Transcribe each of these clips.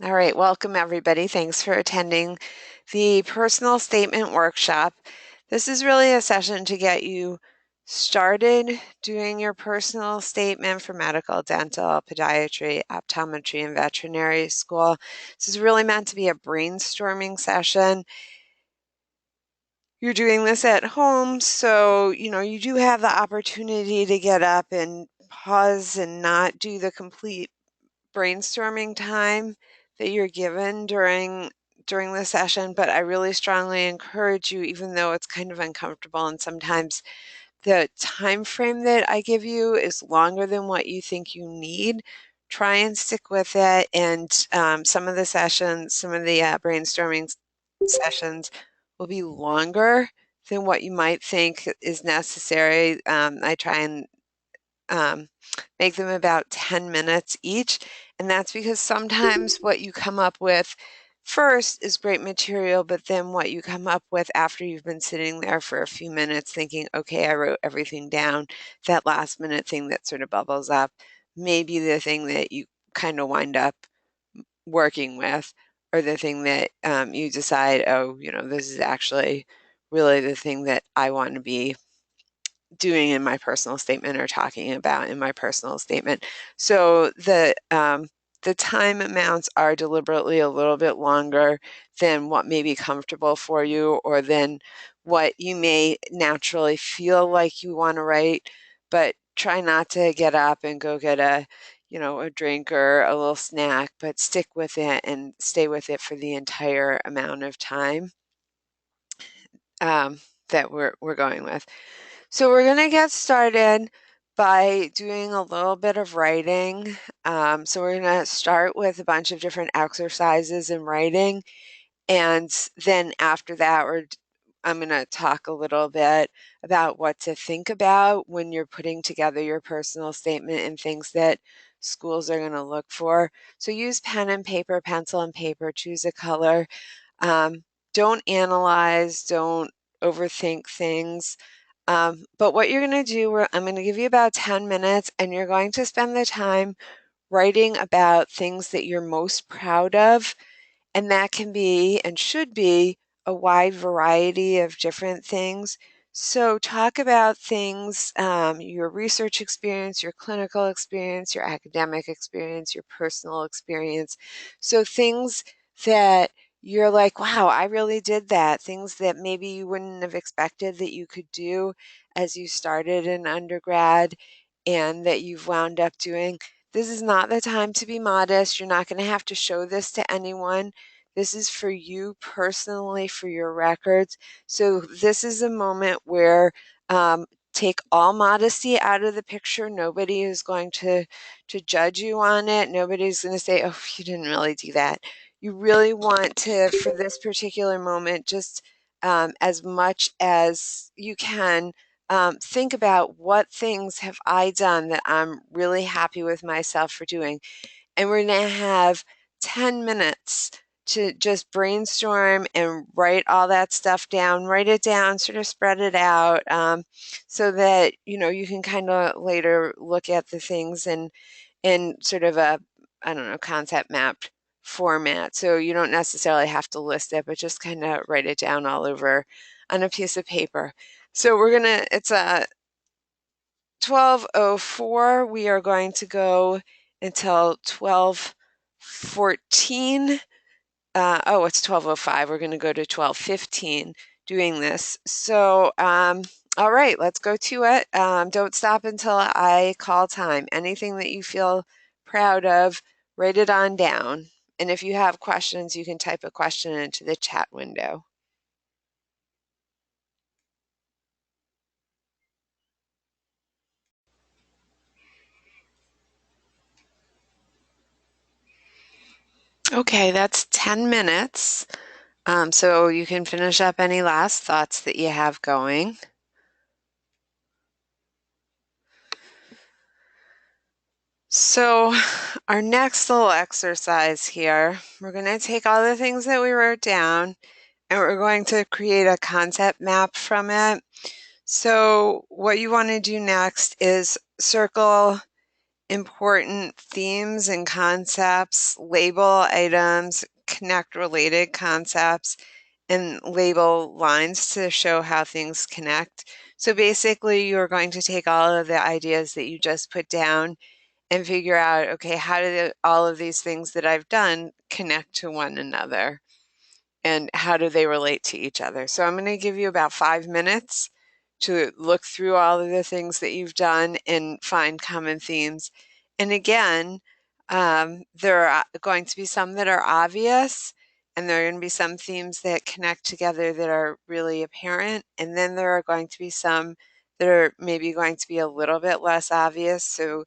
All right, welcome everybody. Thanks for attending the personal statement workshop. This is really a session to get you started doing your personal statement for medical, dental, podiatry, optometry, and veterinary school. This is really meant to be a brainstorming session. You're doing this at home, so you do have the opportunity to get up and pause and not do the complete brainstorming time that you're given during the session, but I really strongly encourage you, even though it's kind of uncomfortable and sometimes the time frame that I give you is longer than what you think you need, try and stick with it. And some of the sessions, some of the brainstorming sessions will be longer than what you might think is necessary. I try and um, make them about 10 minutes each. And that's because sometimes what you come up with first is great material, but then what you come up with after you've been sitting there for a few minutes thinking, okay, I wrote everything down, that last minute thing that sort of bubbles up may be the thing that you kind of wind up working with, or the thing that you decide, oh, this is actually really the thing that I want to be doing in my personal statement or talking about in my personal statement. So the time amounts are deliberately a little bit longer than what may be comfortable for you or than what you may naturally feel like you want to write, but try not to get up and go get a drink or a little snack, but stick with it and stay with it for the entire amount of time that we're going with. So we're going to get started by doing a little bit of writing. So we're going to start with a bunch of different exercises in writing. And then after that, I'm going to talk a little bit about what to think about when you're putting together your personal statement and things that schools are going to look for. So use pen and paper, pencil and paper, choose a color. Don't analyze, don't overthink things. But what you're going to do, I'm going to give you about 10 minutes and you're going to spend the time writing about things that you're most proud of. And that can be and should be a wide variety of different things. So talk about things, your research experience, your clinical experience, your academic experience, your personal experience. So things that you're like, wow, I really did that. Things that maybe you wouldn't have expected that you could do as you started in undergrad and that you've wound up doing. This is not the time to be modest. You're not going to have to show this to anyone. This is for you personally, for your records. So this is a moment where take all modesty out of the picture. Nobody is going to judge you on it. Nobody's going to say, oh, you didn't really do that. You really want to, for this particular moment, just as much as you can, think about what things have I done that I'm really happy with myself for doing. And we're going to have 10 minutes to just brainstorm and write all that stuff down, write it down, sort of spread it out, so that, you can kind of later look at the things in sort of a, I don't know, concept mapped format. So you don't necessarily have to list it, but just kind of write it down all over on a piece of paper. So it's a 12:04. We are going to go until 12:14. It's 12:05. We're going to go to 12:15 doing this. So, all right, let's go to it. Don't stop until I call time. Anything that you feel proud of, write it on down. And if you have questions, you can type a question into the chat window. Okay, that's 10 minutes. So you can finish up any last thoughts that you have going. So our next little exercise here, we're going to take all the things that we wrote down and we're going to create a concept map from it. So what you want to do next is circle important themes and concepts, label items, connect related concepts, and label lines to show how things connect. So basically, you're going to take all of the ideas that you just put down and figure out, okay, how do all of these things that I've done connect to one another? And how do they relate to each other? So I'm going to give you about 5 minutes to look through all of the things that you've done and find common themes. And again, there are going to be some that are obvious, and there are going to be some themes that connect together that are really apparent. And then there are going to be some that are maybe going to be a little bit less obvious. So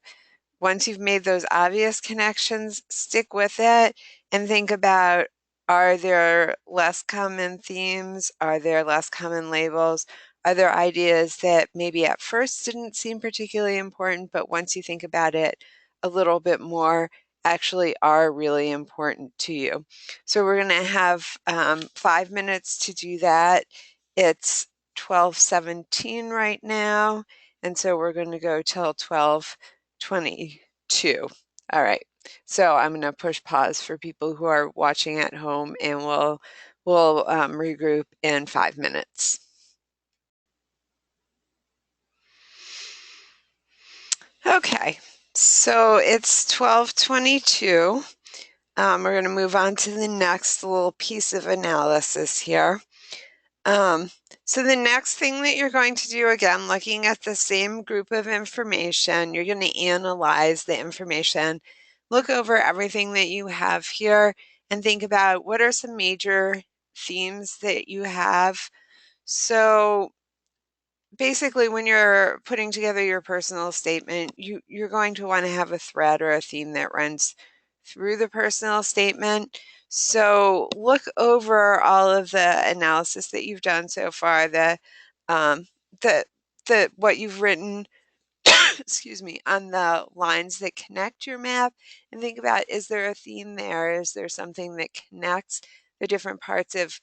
once you've made those obvious connections, stick with it and think about, are there less common themes? Are there less common labels? Are there ideas that maybe at first didn't seem particularly important, but once you think about it a little bit more, actually are really important to you? So we're going to have 5 minutes to do that. It's 12:17 right now, and so we're going to go till 12:22. All right. So I'm going to push pause for people who are watching at home, and we'll regroup in 5 minutes. Okay. So it's 12:22. We're going to move on to the next little piece of analysis here. So the next thing that you're going to do, again, looking at the same group of information, you're going to analyze the information, look over everything that you have here, and think about what are some major themes that you have. So basically, when you're putting together your personal statement, you're going to want to have a thread or a theme that runs through the personal statement. So look over all of the analysis that you've done so far, um, the what you've written, excuse me, on the lines that connect your map, and think about, is there a theme there? Is there something that connects the different parts of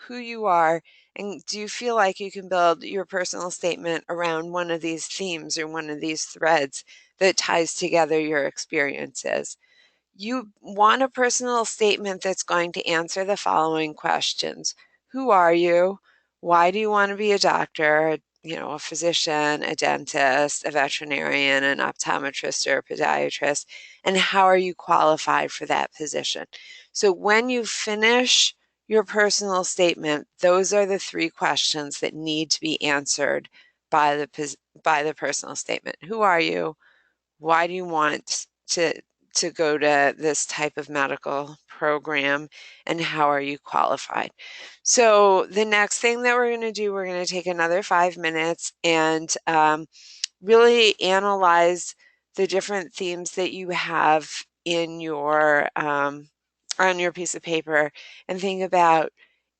who you are? And do you feel like you can build your personal statement around one of these themes or one of these threads that ties together your experiences? You want a personal statement that's going to answer the following questions. Who are you? Why do you want to be a doctor? A physician, a dentist, a veterinarian, an optometrist, or a podiatrist, and how are you qualified for that position? So when you finish your personal statement, those are the three questions that need to be answered by the personal statement. Who are you? Why do you want to go to this type of medical program, and how are you qualified? So the next thing that we're going to do, we're going to take another 5 minutes and really analyze the different themes that you have in your on your piece of paper, and think about,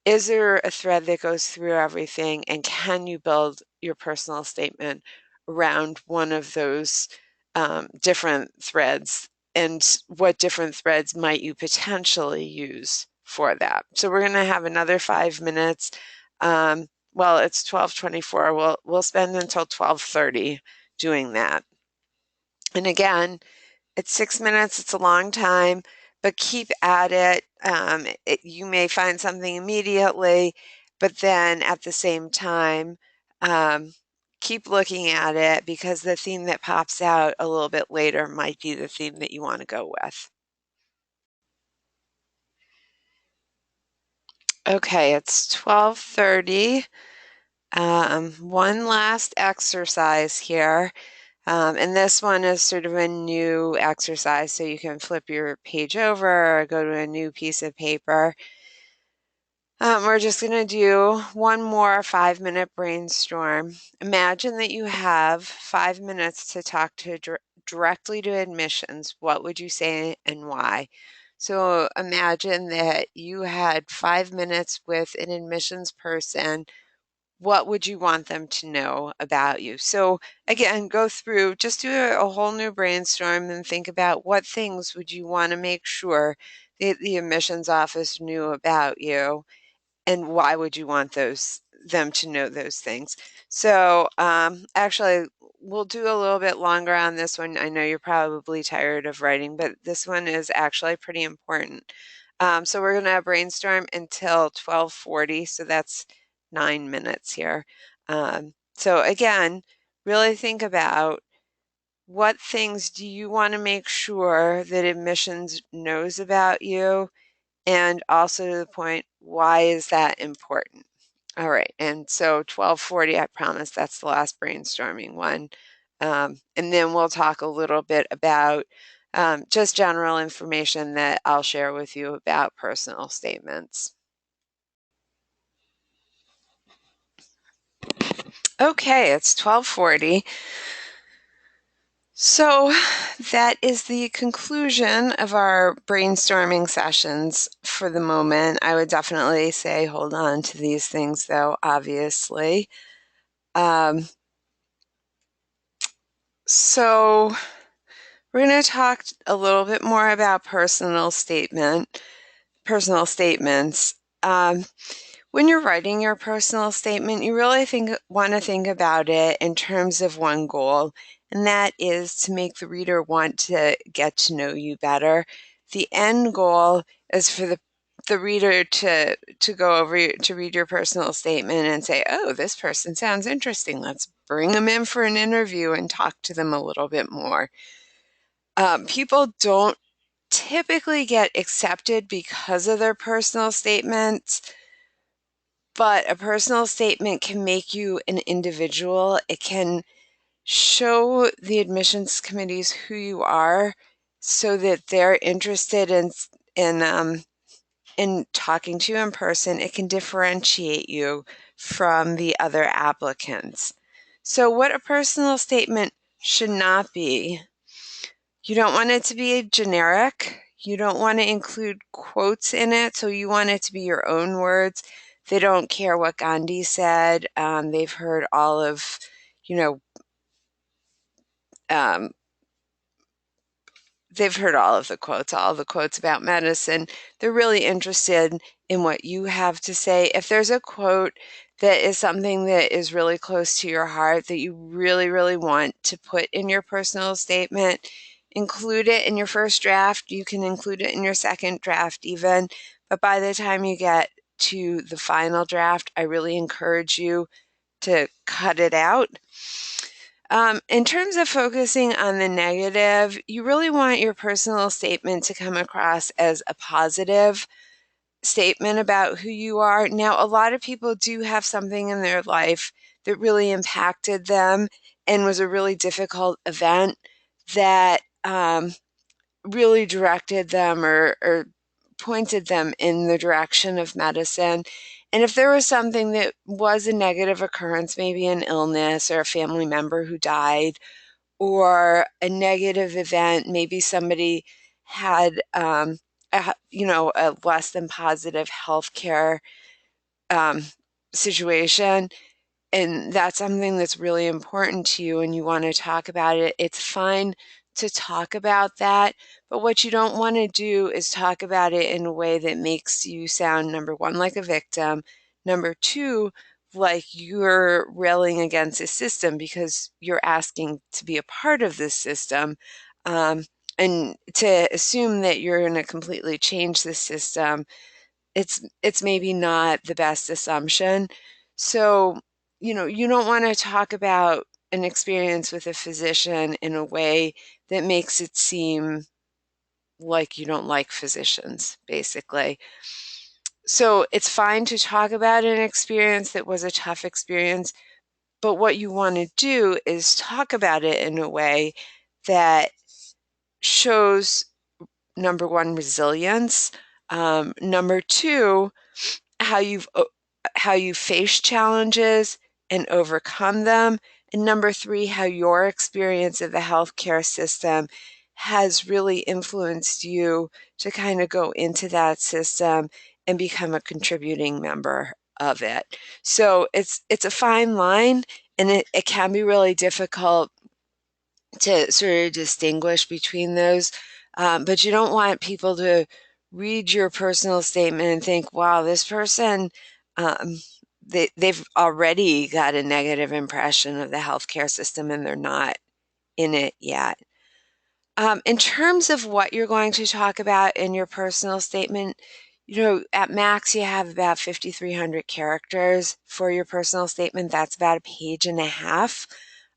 is there a thread that goes through everything, and can you build your personal statement around one of those different threads, and what different threads might you potentially use for that? So we're going to have another 5 minutes. Well, it's 12:24. We'll spend until 12:30 doing that. And again, it's 6 minutes, it's a long time, but keep at it. You may find something immediately, but then at the same time, keep looking at it, because the theme that pops out a little bit later might be the theme that you want to go with. Okay, it's 12:30. One last exercise here. And this one is sort of a new exercise, so you can flip your page over or go to a new piece of paper. We're just going to do one more 5-minute brainstorm. Imagine that you have 5 minutes to talk to directly to admissions. What would you say and why? So imagine that you had 5 minutes with an admissions person. What would you want them to know about you? So again, go through, just do a whole new brainstorm and think about, what things would you want to make sure that the admissions office knew about you, and why would you want them to know those things? So actually, we'll do a little bit longer on this one. I know you're probably tired of writing, but this one is actually pretty important. So we're going to brainstorm until 12:40, so that's 9 minutes here. So again, really think about what things do you want to make sure that admissions knows about you, and also to the point, why is that important? All right, and so 12:40, I promise that's the last brainstorming one. And then we'll talk a little bit about just general information that I'll share with you about personal statements. Okay, it's 12:40. So that is the conclusion of our brainstorming sessions for the moment. I would definitely say hold on to these things, though, obviously. So we're going to talk a little bit more about personal statements. When you're writing your personal statement, you really want to think about it in terms of one goal, and that is to make the reader want to get to know you better. The end goal is for the reader to go over to read your personal statement and say, oh, this person sounds interesting. Let's bring them in for an interview and talk to them a little bit more. People don't typically get accepted because of their personal statements, but a personal statement can make you an individual. It can show the admissions committees who you are so that they're interested in talking to you in person. It can differentiate you from the other applicants. So what a personal statement should not be, you don't want it to be generic. You don't want to include quotes in it, so you want it to be your own words. They don't care what Gandhi said. They've heard all of, you know, um, they've heard all of the quotes about medicine. They're really interested in what you have to say. If there's a quote that is something that is really close to your heart that you really, really want to put in your personal statement, include it in your first draft. You can include it in your second draft even, but by the time you get to the final draft, I really encourage you to cut it out. In terms of focusing on the negative, you really want your personal statement to come across as a positive statement about who you are. Now, a lot of people do have something in their life that really impacted them and was a really difficult event that really directed them or pointed them in the direction of medicine. And if there was something that was a negative occurrence, maybe an illness or a family member who died, or a negative event, maybe somebody had a less than positive healthcare situation, and that's something that's really important to you and you want to talk about it, it's fine to talk about that. But what you don't want to do is talk about it in a way that makes you sound, number one, like a victim, number two, like you're railing against a system because you're asking to be a part of this system. And to assume that you're going to completely change the system, it's maybe not the best assumption. So, you don't want to talk about an experience with a physician in a way that makes it seem like you don't like physicians, basically. So it's fine to talk about an experience that was a tough experience, but what you want to do is talk about it in a way that shows, number one, resilience, number two, how you face challenges and overcome them, and number three, how your experience of the healthcare system has really influenced you to kind of go into that system and become a contributing member of it. So it's a fine line, and it can be really difficult to sort of distinguish between those. But you don't want people to read your personal statement and think, wow, this person, um, they've already got a negative impression of the healthcare system and they're not in it yet. In terms of what you're going to talk about in your personal statement, at max you have about 5,300 characters for your personal statement. That's about a page and a half.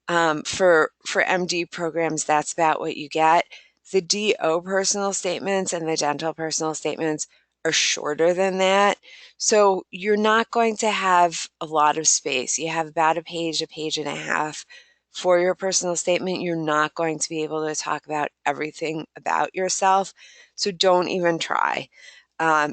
For MD programs, that's about what you get. The DO personal statements and the dental personal statements are shorter than that. So you're not going to have a lot of space. You have about a page and a half for your personal statement. You're not going to be able to talk about everything about yourself. So don't even try.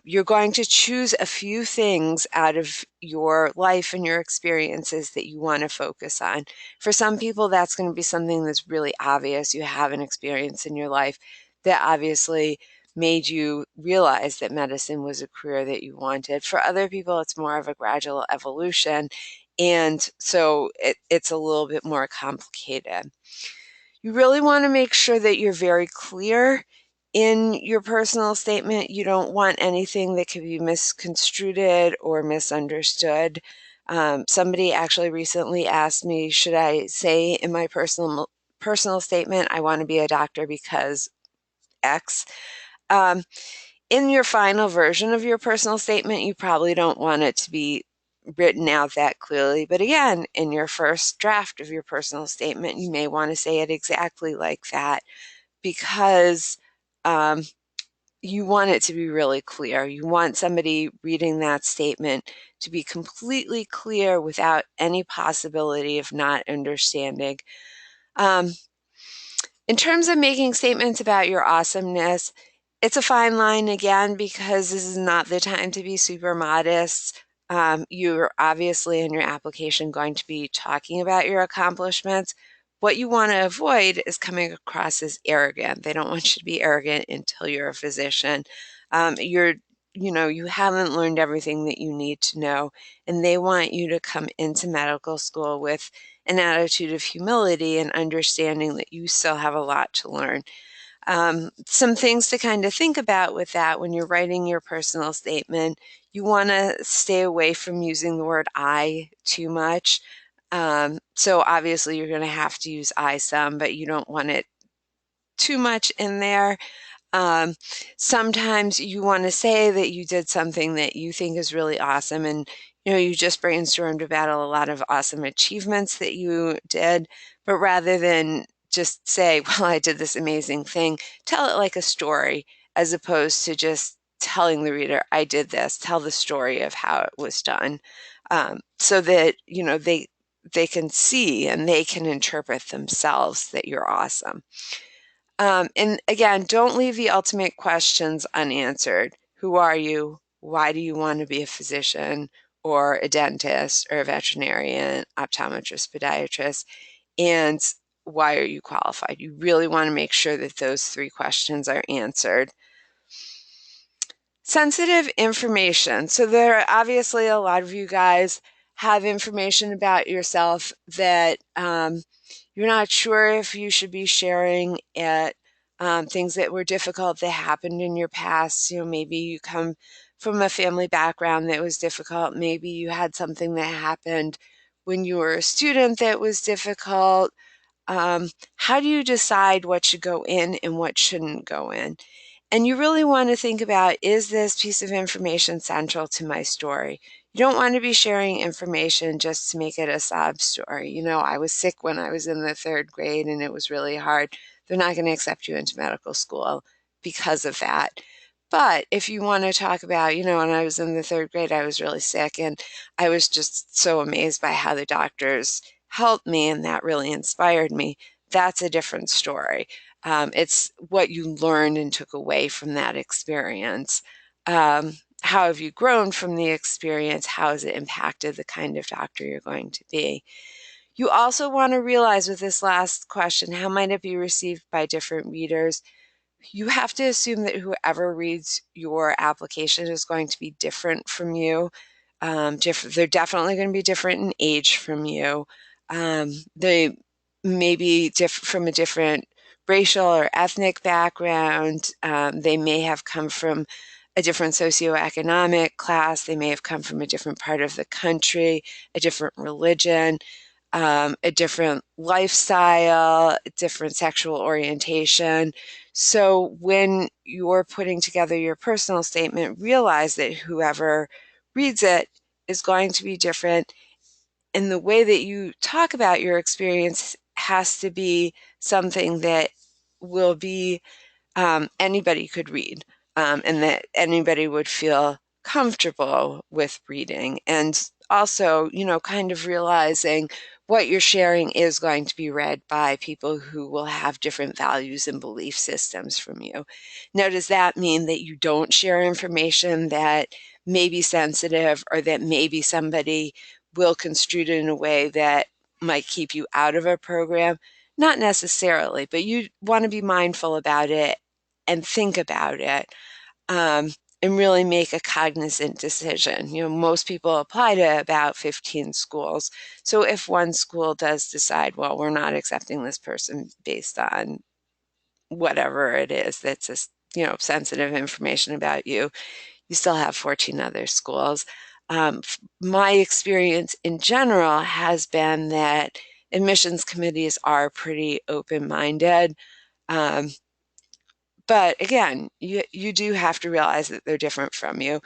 You're going to choose a few things out of your life and your experiences that you want to focus on. For some people, that's going to be something that's really obvious. You have an experience in your life that obviously made you realize that medicine was a career that you wanted. For other people, it's more of a gradual evolution. And so it's a little bit more complicated. You really want to make sure that you're very clear in your personal statement. You don't want anything that could be misconstrued or misunderstood. Somebody actually recently asked me, should I say in my personal statement, I want to be a doctor because X? Um, in your final version of your personal statement, you probably don't want it to be written out that clearly. But again, in your first draft of your personal statement, you may want to say it exactly like that because you want it to be really clear. You want somebody reading that statement to be completely clear without any possibility of not understanding. Um, in terms of making statements about your awesomeness, it's a fine line again because this is not the time to be super modest. You're obviously in your application going to be talking about your accomplishments. What you want to avoid is coming across as arrogant. They don't want you to be arrogant until you're a physician. You haven't learned everything that you need to know, and they want you to come into medical school with an attitude of humility and understanding that you still have a lot to learn. Some things to kind of think about with that when you're writing your personal statement, you want to stay away from using the word I too much. So obviously you're going to have to use I some, but you don't want it too much in there. Um, Sometimes you want to say that you did something that you think is really awesome and you just brainstormed about a lot of awesome achievements that you did, but rather than just say, well, I did this amazing thing, tell it like a story as opposed to just telling the reader, I did this. Tell the story of how it was done, so that they can see and they can interpret themselves that you're awesome. And again, don't leave the ultimate questions unanswered. Who are you? Why do you want to be a physician or a dentist or a veterinarian, optometrist, podiatrist? And why are you qualified? You really want to make sure that those three questions are answered. Sensitive information. So there are obviously a lot of you guys have information about yourself that you're not sure if you should be sharing it. Things that were difficult that happened in your past. Maybe you come from a family background that was difficult. Maybe you had something that happened when you were a student that was difficult. How do you decide what should go in and what shouldn't go in? And you really want to think about, is this piece of information central to my story? You don't want to be sharing information just to make it a sob story. I was sick when I was in the third grade and it was really hard. They're not going to accept you into medical school because of that. But if you want to talk about, when I was in the third grade, I was really sick and I was just so amazed by how the doctors helped me and that really inspired me. That's a different story. It's what you learned and took away from that experience. How have you grown from the experience? How has it impacted the kind of doctor you're going to be? You also want to realize with this last question, how might it be received by different readers? You have to assume that whoever reads your application is going to be different from you. They're definitely going to be different in age from you. They may be from a different racial or ethnic background. They may have come from a different socioeconomic class. They may have come from a different part of the country, a different religion, a different lifestyle, a different sexual orientation. So when you're putting together your personal statement, realize that whoever reads it is going to be different. And the way that you talk about your experience has to be something that will be anybody could read, and that anybody would feel comfortable with reading. And also, kind of realizing what you're sharing is going to be read by people who will have different values and belief systems from you. Now, does that mean that you don't share information that may be sensitive, or that maybe somebody will construe it in a way that might keep you out of a program? Not necessarily, but you want to be mindful about it and think about it, um, and really make a cognizant decision. Most people apply to about 15 schools. So if one school does decide, well, we're not accepting this person based on whatever it is that's just, sensitive information about you, you still have 14 other schools. My experience in general has been that admissions committees are pretty open-minded. Um, but again, you do have to realize that they're different from you.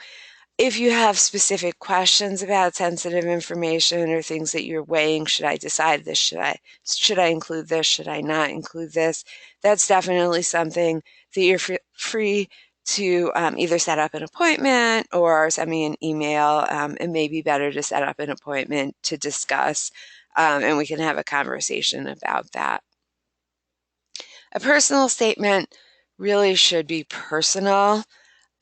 If you have specific questions about sensitive information or things that you're weighing, should I decide this? Should I include this? Should I not include this? That's definitely something that you're free to either set up an appointment or send me an email. It may be better to set up an appointment to discuss, and we can have a conversation about that. A personal statement really should be personal.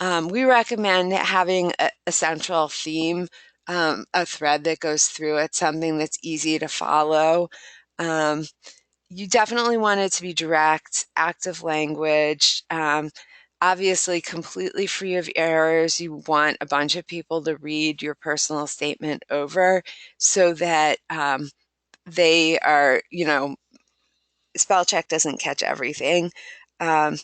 We recommend having a central theme, a thread that goes through it, something that's easy to follow. Um, you definitely want it to be direct, active language, obviously completely free of errors. You want a bunch of people to read your personal statement over so that they are, spell check doesn't catch everything. Um,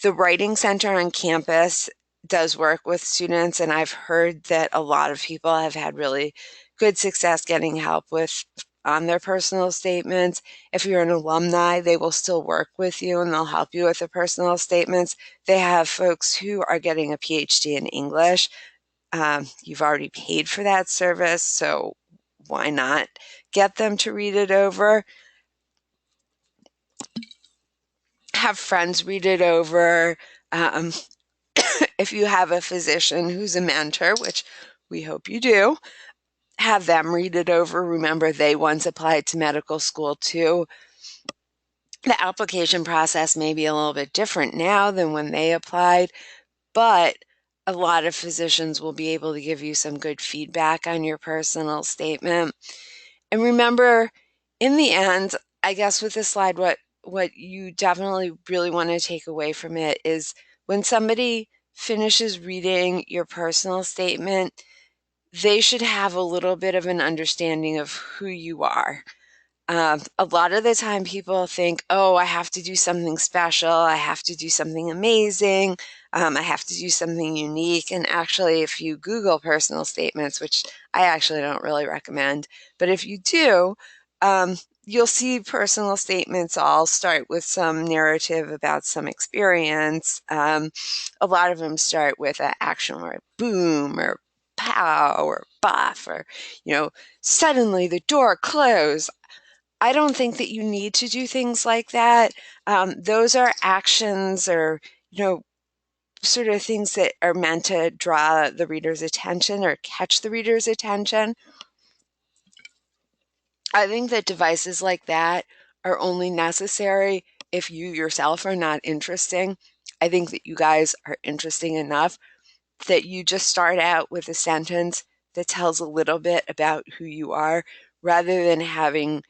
the Writing Center on campus does work with students, and I've heard that a lot of people have had really good success getting help with on their personal statements. If you're an alumni, they will still work with you and they'll help you with the personal statements. They have folks who are getting a PhD in English. You've already paid for that service, so why not get them to read it over? Have friends read it over. Um, if you have a physician who's a mentor, which we hope you do, have them read it over. Remember, they once applied to medical school too. The application process may be a little bit different now than when they applied, but a lot of physicians will be able to give you some good feedback on your personal statement. And remember, in the end, I guess with this slide, what you definitely really want to take away from it is when somebody finishes reading your personal statement, they should have a little bit of an understanding of who you are. A lot of the time people think, oh, I have to do something special. I have to do something amazing. I have to do something unique. And actually, if you Google personal statements, which I actually don't really recommend, but if you do, you'll see personal statements all start with some narrative about some experience. A lot of them start with an action word, boom, or pow, or buff, or, suddenly the door closed. I don't think that you need to do things like that. Those are actions or, sort of things that are meant to draw the reader's attention or catch the reader's attention. I think that devices like that are only necessary if you yourself are not interesting. I think that you guys are interesting enough that you just start out with a sentence that tells a little bit about who you are rather than having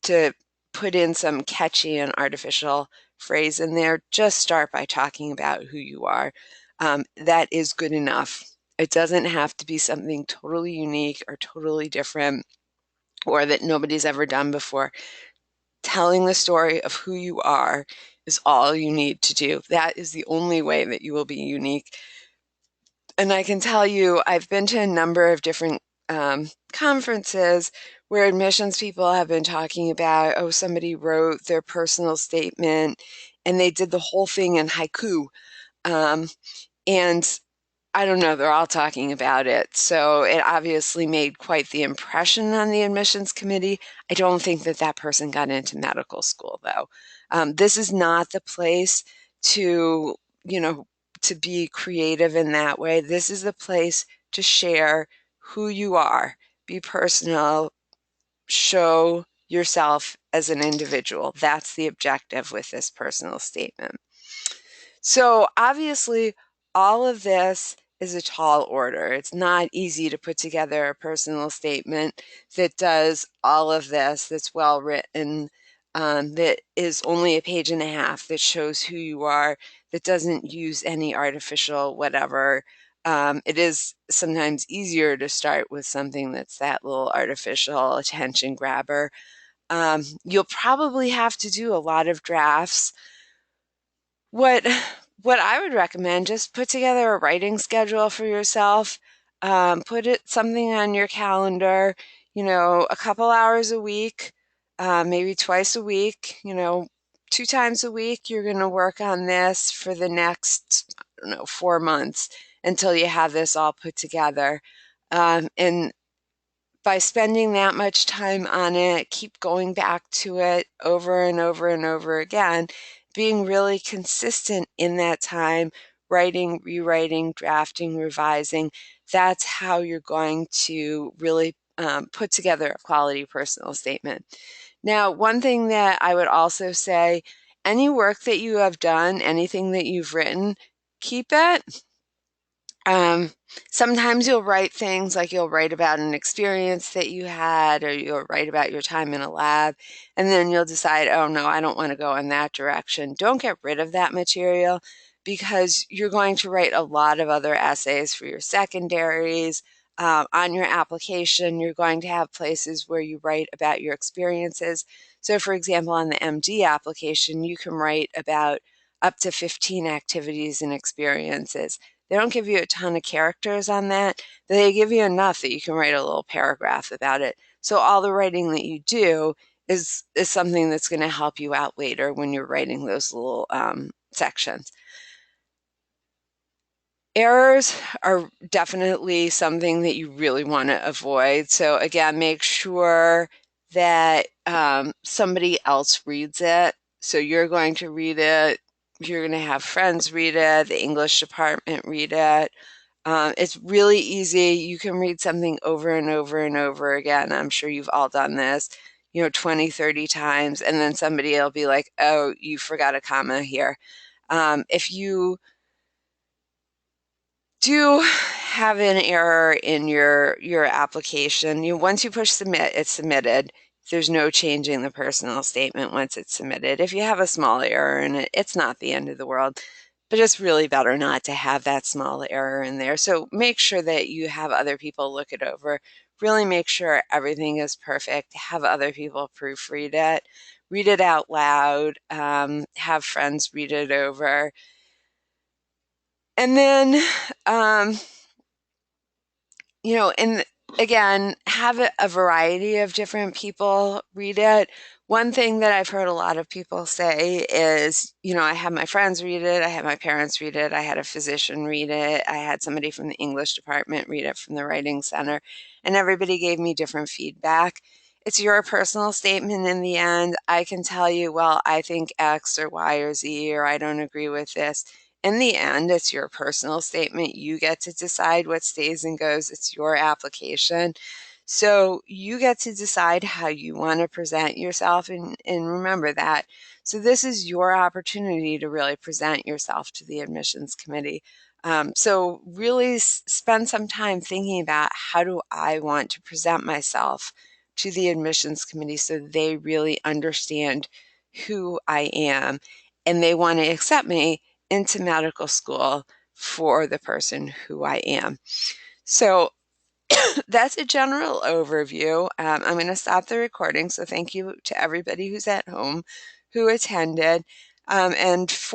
to put in some catchy and artificial phrase in there. Just start by talking about who you are. That is good enough. It doesn't have to be something totally unique or totally different or that nobody's ever done before. Telling the story of who you are is all you need to do. That is the only way that you will be unique. And I can tell you, I've been to a number of different conferences where admissions people have been talking about, oh, somebody wrote their personal statement and they did the whole thing in haiku. Um, and I don't know, they're all talking about it. So it obviously made quite the impression on the admissions committee. I don't think that that person got into medical school, though. This is not the place to, you know, to be creative in that way. This is the place to share who you are, be personal, show yourself as an individual. That's the objective with this personal statement. So obviously, all of this is a tall order. It's not easy to put together a personal statement that does all of this, that's well written, that is only a page and a half, that shows who you are, that doesn't use any artificial whatever. It is sometimes easier to start with something that's that little artificial attention grabber. You'll probably have to do a lot of drafts. What what I would recommend, just put together a writing schedule for yourself. Put it something on your calendar, a couple hours a week, maybe twice a week, 2 times a week. You're going to work on this for the next, I don't know, 4 months until you have this all put together. And by spending that much time on it, keep going back to it over and over and over again, being really consistent in that time, writing, rewriting, drafting, revising. That's how you're going to really put together a quality personal statement. Now, one thing that I would also say, any work that you have done, anything that you've written, keep it. um, Sometimes you'll write things like you'll write about an experience that you had, or you'll write about your time in a lab, and then you'll decide, oh no, I don't want to go in that direction. Don't get rid of that material, because you're going to write a lot of other essays for your secondaries. On your application, you're going to have places where you write about your experiences. So for example, on the MD application, you can write about up to 15 activities and experiences. They don't give you a ton of characters on that. They give you enough that you can write a little paragraph about it. So all the writing that you do is something that's going to help you out later when you're writing those little sections. Errors are definitely something that you really want to avoid. So again, make sure that somebody else reads it. So you're going to read it. You're going to have friends read it, the English department read it. It's really easy. You can read something over and over and over again. I'm sure you've all done this, 20, 30 times, and then somebody will be like, oh, you forgot a comma here. If you do have an error in your application, once you push submit, it's submitted. There's no changing the personal statement once it's submitted. If you have a small error in it, it's not the end of the world, but it's really better not to have that small error in there. So make sure that you have other people look it over. Really make sure everything is perfect. Have other people proofread it. Read it out loud. Have friends read it over. And then and again, have a variety of different people read it. One thing that I've heard a lot of people say is, I had my friends read it, I had my parents read it, I had a physician read it, I had somebody from the English department read it from the Writing Center, and everybody gave me different feedback. It's your personal statement in the end. I can tell you, well, I think X or Y or Z, or I don't agree with this. In the end, it's your personal statement. You get to decide what stays and goes. It's your application. So you get to decide how you want to present yourself, and remember that. So this is your opportunity to really present yourself to the admissions committee. So really spend some time thinking about, how do I want to present myself to the admissions committee so they really understand who I am and they want to accept me into medical school for the person who I am. So that's a general overview. I'm going to stop the recording. So thank you to everybody who's at home who attended. And for